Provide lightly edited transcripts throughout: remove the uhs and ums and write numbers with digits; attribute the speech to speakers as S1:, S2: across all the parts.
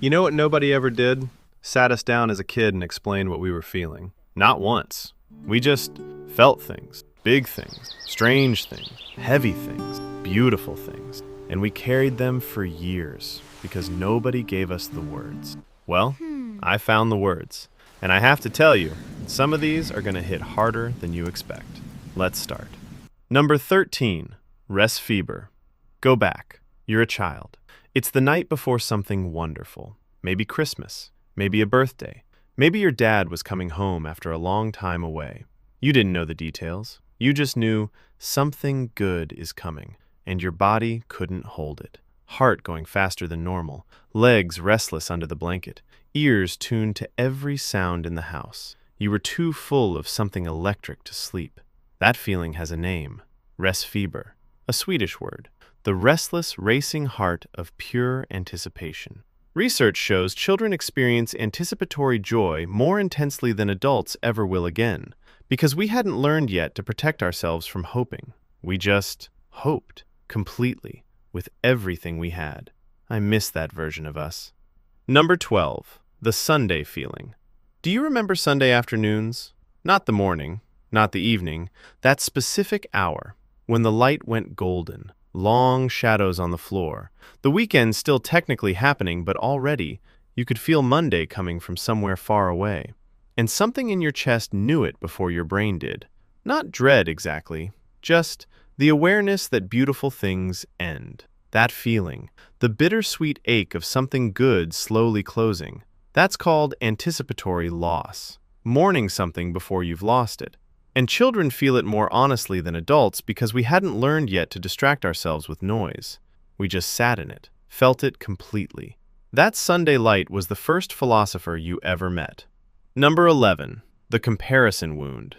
S1: You know what nobody ever did? Sat us down as a kid and explained what we were feeling. Not once. We just felt things. Big things. Strange things. Heavy things. Beautiful things. And we carried them for years because nobody gave us the words. Well, I found the words. And I have to tell you, some of these are going to hit harder than you expect. Let's start. Number 13, Resfeber. Go back. You're a child. It's the night before something wonderful. Maybe Christmas. Maybe a birthday. Maybe your dad was coming home after a long time away. You didn't know the details. You just knew something good is coming, and your body couldn't hold it. Heart going faster than normal, legs restless under the blanket, ears tuned to every sound in the house. You were too full of something electric to sleep. That feeling has a name, Resfeber, a Swedish word, the restless, racing heart of pure anticipation. Research shows children experience anticipatory joy more intensely than adults ever will again, because we hadn't learned yet to protect ourselves from hoping. We just hoped, completely, with everything we had. I miss that version of us. Number 12, the Sunday feeling. Do you remember Sunday afternoons? Not the morning, not the evening, that specific hour when the light went golden, long shadows on the floor, the weekend still technically happening, but already you could feel Monday coming from somewhere far away. And something in your chest knew it before your brain did. Not dread exactly, just the awareness that beautiful things end. That feeling, the bittersweet ache of something good slowly closing, that's called anticipatory loss. Mourning something before you've lost it. And children feel it more honestly than adults because we hadn't learned yet to distract ourselves with noise. We just sat in it, felt it completely. That Sunday light was the first philosopher you ever met. Number 11, the comparison wound.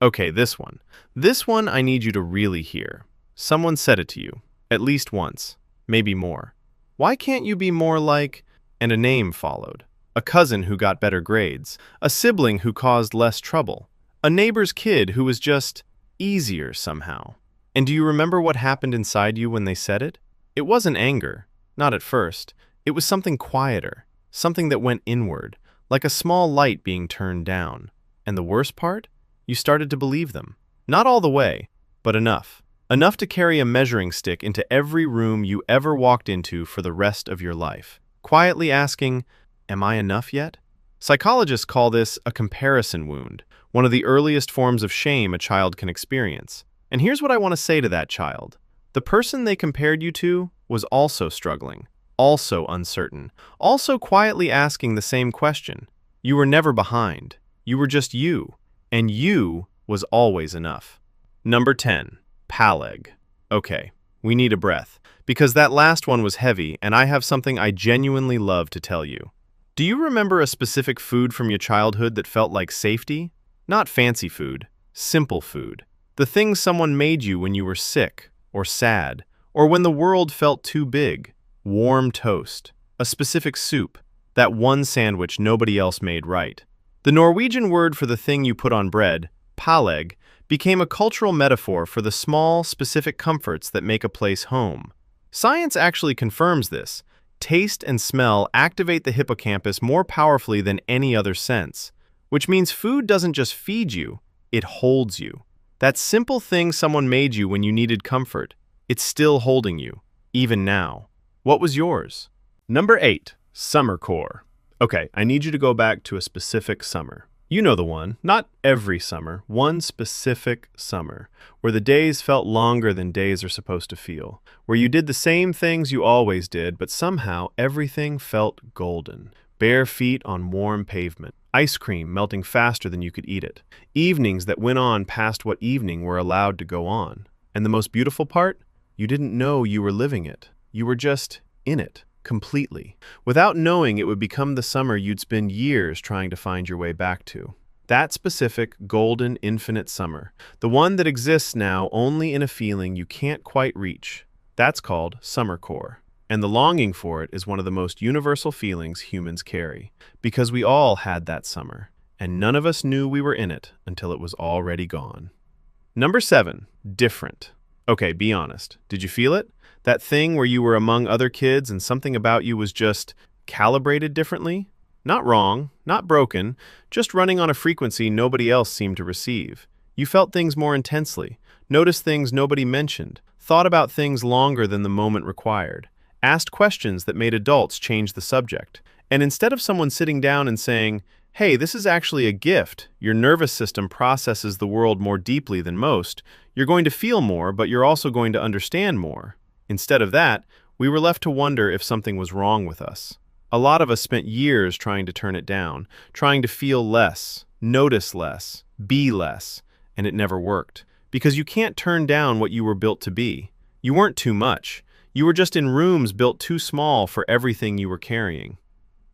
S1: Okay, this one. This one I need you to really hear. Someone said it to you, at least once, maybe more. Why can't you be more like, and a name followed. A cousin who got better grades, a sibling who caused less trouble, a neighbor's kid who was just easier somehow. And do you remember what happened inside you when they said it? It wasn't anger, not at first. It was something quieter, something that went inward, like a small light being turned down. And the worst part? You started to believe them. Not all the way, but enough. Enough to carry a measuring stick into every room you ever walked into for the rest of your life. Quietly asking, am I enough yet? Psychologists call this a comparison wound, one of the earliest forms of shame a child can experience. And here's what I want to say to that child. The person they compared you to was also struggling, also uncertain, also quietly asking the same question. You were never behind. You were just you. And you was always enough. Number 10, Paleg. Okay, we need a breath, because that last one was heavy, and I have something I genuinely love to tell you. Do you remember a specific food from your childhood that felt like safety? Not fancy food, simple food. The things someone made you when you were sick, or sad, or when the world felt too big. Warm toast, a specific soup, that one sandwich nobody else made right. The Norwegian word for the thing you put on bread, paleg, became a cultural metaphor for the small, specific comforts that make a place home. Science actually confirms this. Taste and smell activate the hippocampus more powerfully than any other sense, which means food doesn't just feed you, it holds you. That simple thing someone made you when you needed comfort, it's still holding you, even now. What was yours? Number 8, summer core. Okay, I need you to go back to a specific summer. You know the one, not every summer, one specific summer, where the days felt longer than days are supposed to feel, where you did the same things you always did, but somehow everything felt golden. Bare feet on warm pavement, ice cream melting faster than you could eat it, evenings that went on past what evening were allowed to go on. And the most beautiful part? You didn't know you were living it. You were just in it. Completely, without knowing it would become the summer you'd spend years trying to find your way back to. That specific, golden, infinite summer, the one that exists now only in a feeling you can't quite reach, that's called summer core. And the longing for it is one of the most universal feelings humans carry, because we all had that summer, and none of us knew we were in it until it was already gone. Number 7, different. Okay, be honest. Did you feel it? That thing where you were among other kids and something about you was just calibrated differently? Not wrong, not broken, just running on a frequency nobody else seemed to receive. You felt things more intensely, noticed things nobody mentioned, thought about things longer than the moment required, asked questions that made adults change the subject. And instead of someone sitting down and saying, "Hey, this is actually a gift. Your nervous system processes the world more deeply than most. You're going to feel more, but you're also going to understand more." Instead of that, we were left to wonder if something was wrong with us. A lot of us spent years trying to turn it down, trying to feel less, notice less, be less, and it never worked. Because you can't turn down what you were built to be. You weren't too much. You were just in rooms built too small for everything you were carrying.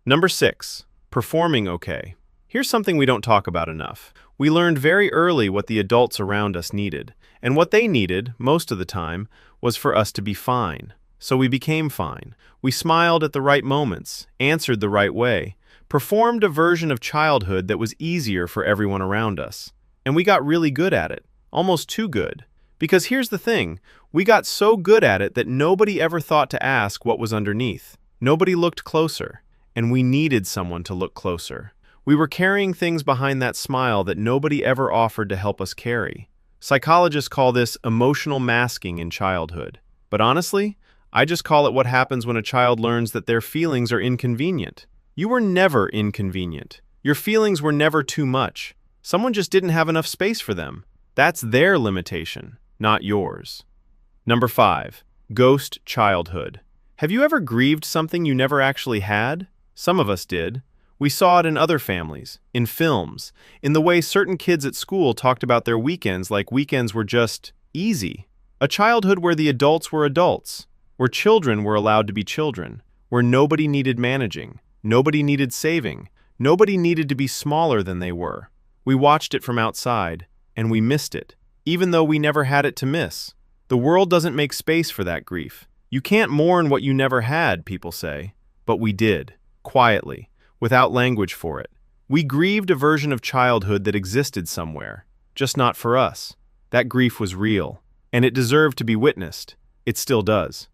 S1: Number 6. Performing okay. Here's something we don't talk about enough. We learned very early what the adults around us needed, and what they needed, most of the time, was for us to be fine. So we became fine. We smiled at the right moments, answered the right way, performed a version of childhood that was easier for everyone around us. And we got really good at it, almost too good. Because here's the thing, we got so good at it that nobody ever thought to ask what was underneath. Nobody looked closer. And we needed someone to look closer. We were carrying things behind that smile that nobody ever offered to help us carry. Psychologists call this emotional masking in childhood. But honestly, I just call it what happens when a child learns that their feelings are inconvenient. You were never inconvenient. Your feelings were never too much. Someone just didn't have enough space for them. That's their limitation, not yours. Number 5. Ghost childhood. Have you ever grieved something you never actually had? Some of us did. We saw it in other families, in films, in the way certain kids at school talked about their weekends like weekends were just easy. A childhood where the adults were adults, where children were allowed to be children, where nobody needed managing, nobody needed saving, nobody needed to be smaller than they were. We watched it from outside, and we missed it, even though we never had it to miss. The world doesn't make space for that grief. You can't mourn what you never had, people say, but we did. Quietly, without language for it. We grieved a version of childhood that existed somewhere, just not for us. That grief was real, and it deserved to be witnessed. It still does.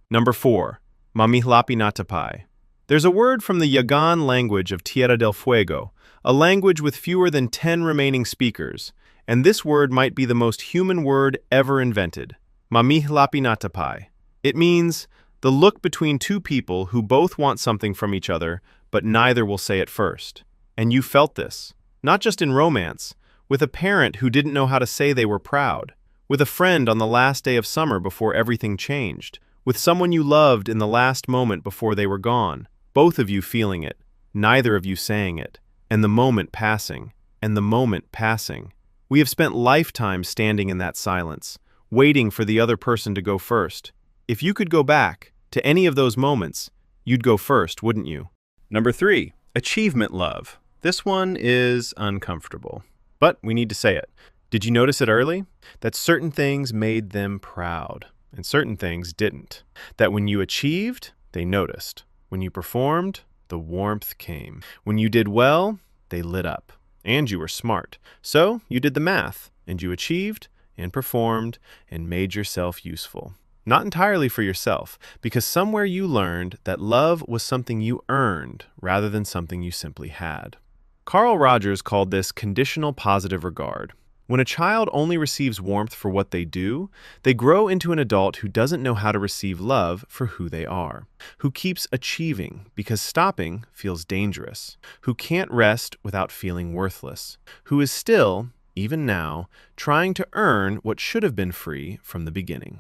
S1: Number 4. Mamihlapinatapai. There's a word from the Yagan language of Tierra del Fuego, a language with fewer than 10 remaining speakers, and this word might be the most human word ever invented. Mamihlapinatapai. It means the look between two people who both want something from each other, but neither will say it first. And you felt this, not just in romance, with a parent who didn't know how to say they were proud, with a friend on the last day of summer before everything changed, with someone you loved in the last moment before they were gone, both of you feeling it, neither of you saying it, and the moment passing, and the moment passing. We have spent lifetimes standing in that silence, waiting for the other person to go first. If you could go back to any of those moments, you'd go first, wouldn't you? Number 3, achievement love. This one is uncomfortable, but we need to say it. Did you notice it early? That certain things made them proud, and certain things didn't. That when you achieved, they noticed. When you performed, the warmth came. When you did well, they lit up. And you were smart. So you did the math, and you achieved, and performed, and made yourself useful. Not entirely for yourself, because somewhere you learned that love was something you earned rather than something you simply had. Carl Rogers called this conditional positive regard. When a child only receives warmth for what they do, they grow into an adult who doesn't know how to receive love for who they are, who keeps achieving because stopping feels dangerous, who can't rest without feeling worthless, who is still, even now, trying to earn what should have been free from the beginning.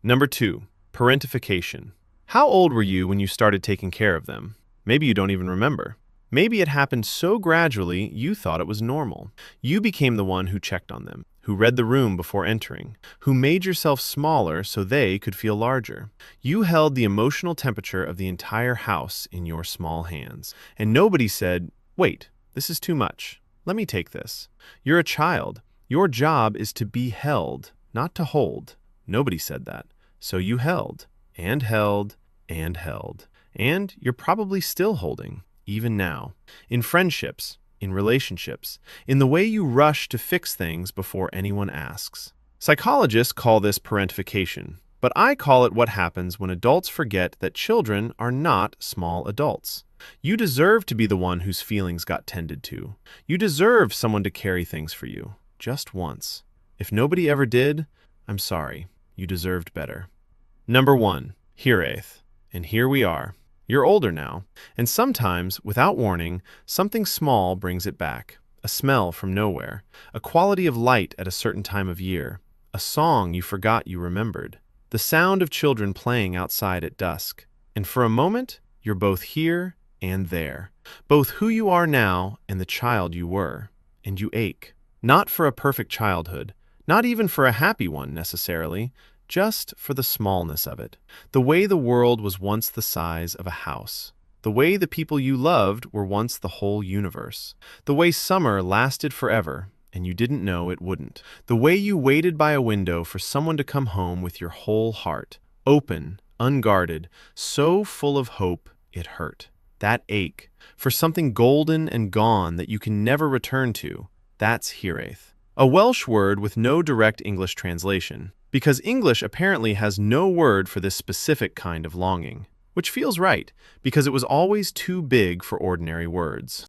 S1: Number 2, parentification. How old were you when you started taking care of them? Maybe you don't even remember. Maybe it happened so gradually you thought it was normal. You became the one who checked on them, who read the room before entering, who made yourself smaller so they could feel larger. You held the emotional temperature of the entire house in your small hands. And nobody said, "Wait, this is too much. Let me take this." You're a child. Your job is to be held, not to hold. Nobody said that. So you held, and held, and held. And you're probably still holding, even now. In friendships, in relationships, in the way you rush to fix things before anyone asks. Psychologists call this parentification. But I call it what happens when adults forget that children are not small adults. You deserve to be the one whose feelings got tended to. You deserve someone to carry things for you, just once. If nobody ever did, I'm sorry. You deserved better. Number 1. Hiraeth. And here we are. You're older now, and sometimes, without warning, something small brings it back. A smell from nowhere, a quality of light at a certain time of year, a song you forgot you remembered, the sound of children playing outside at dusk. And for a moment, you're both here and there, both who you are now and the child you were. And you ache. Not for a perfect childhood, not even for a happy one necessarily, just for the smallness of it. The way the world was once the size of a house. The way the people you loved were once the whole universe. The way summer lasted forever, and you didn't know it wouldn't. The way you waited by a window for someone to come home with your whole heart. Open, unguarded, so full of hope it hurt. That ache, for something golden and gone that you can never return to, that's Hiraeth. A Welsh word with no direct English translation, because English apparently has no word for this specific kind of longing. Which feels right, because it was always too big for ordinary words.